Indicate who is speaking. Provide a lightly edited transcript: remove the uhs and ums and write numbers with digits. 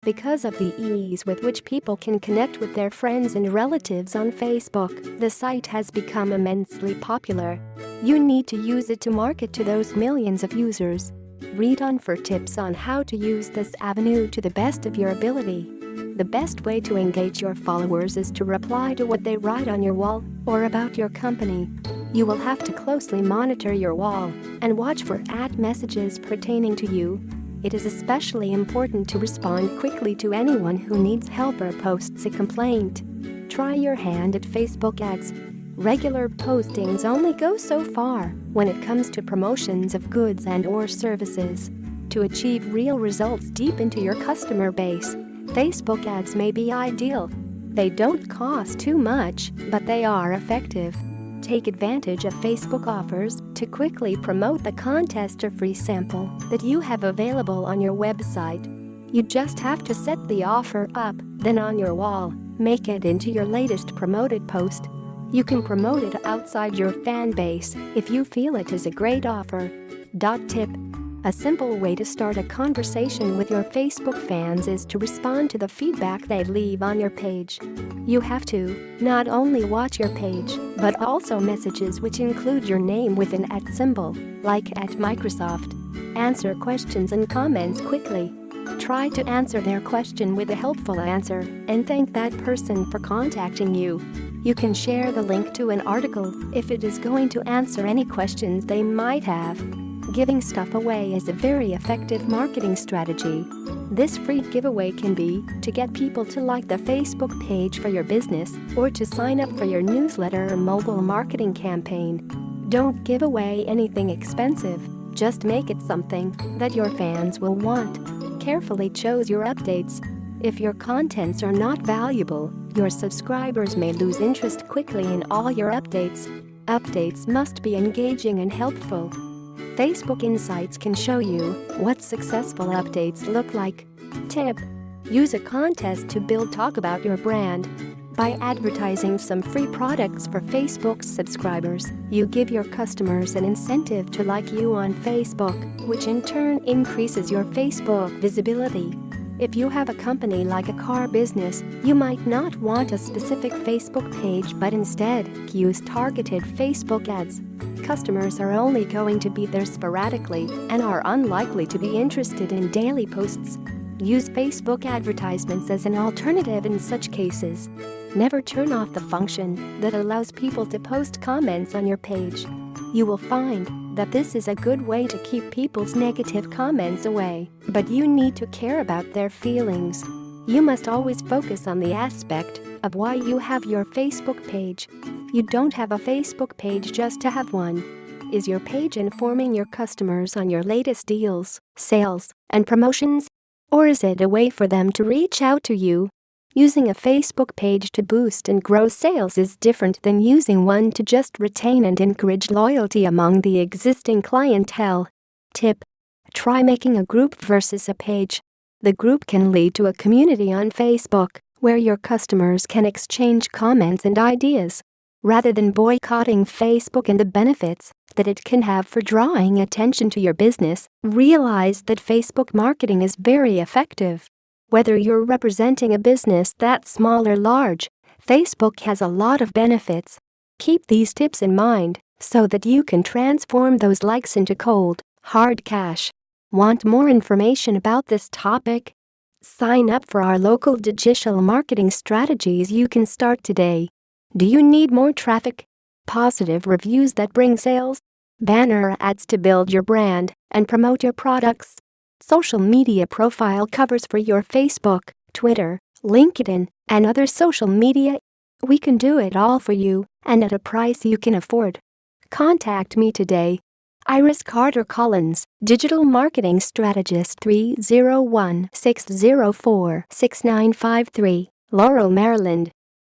Speaker 1: Because of the ease with which people can connect with their friends and relatives on Facebook, the site has become immensely popular. You need to use it to market to those millions of users. Read on for tips on how to use this avenue to the best of your ability. The best way to engage your followers is to reply to what they write on your wall or about your company. You will have to closely monitor your wall and watch for ad messages pertaining to you. It is especially important to respond quickly to anyone who needs help or posts a complaint. Try your hand at Facebook ads. Regular postings only go so far when it comes to promotions of goods and/or services. To achieve real results deep into your customer base, Facebook ads may be ideal. They don't cost too much, but they are effective. Take advantage of Facebook offers to quickly promote the contest or free sample that you have available on your website. You just have to set the offer up, then on your wall, make it into your latest promoted post. You can promote it outside your fan base if you feel it is a great offer. Tip: a simple way to start a conversation with your Facebook fans is to respond to the feedback they leave on your page. You have to not only watch your page, but also messages which include your name with an @ symbol, like at Microsoft. Answer questions and comments quickly. Try to answer their question with a helpful answer and thank that person for contacting you. You can share the link to an article if it is going to answer any questions they might have. Giving stuff away is a very effective marketing strategy. This free giveaway can be to get people to like the Facebook page for your business or to sign up for your newsletter or mobile marketing campaign. Don't give away anything expensive, just make it something that your fans will want. Carefully choose your updates. If your contents are not valuable, your subscribers may lose interest quickly in all your updates. Updates must be engaging and helpful. Facebook Insights can show you what successful updates look like. Tip: use a contest to build talk about your brand. By advertising some free products for Facebook subscribers, you give your customers an incentive to like you on Facebook, which in turn increases your Facebook visibility. If you have a company like a car business, you might not want a specific Facebook page but instead use targeted Facebook ads. Customers are only going to be there sporadically and are unlikely to be interested in daily posts. Use Facebook advertisements as an alternative in such cases. Never turn off the function that allows people to post comments on your page. You will find that this is a good way to keep people's negative comments away, but you need to care about their feelings. You must always focus on the aspect of why you have your Facebook page. You don't have a Facebook page just to have one. Is your page informing your customers on your latest deals, sales, and promotions? Or is it a way for them to reach out to you? Using a Facebook page to boost and grow sales is different than using one to just retain and encourage loyalty among the existing clientele. Tip: try making a group versus a page. The group can lead to a community on Facebook where your customers can exchange comments and ideas. Rather than boycotting Facebook and the benefits that it can have for drawing attention to your business, realize that Facebook marketing is very effective. Whether you're representing a business that's small or large, Facebook has a lot of benefits. Keep these tips in mind so that you can transform those likes into cold, hard cash. Want more information about this topic? Sign up for our local digital marketing strategies. You can start today. Do you need more traffic? Positive reviews that bring sales? Banner ads to build your brand and promote your products? Social media profile covers for your Facebook, Twitter, LinkedIn, and other social media? We can do it all for you and at a price you can afford. Contact me today. Iris Carter Collins, Digital Marketing Strategist, 301-604-6953, Laurel, Maryland.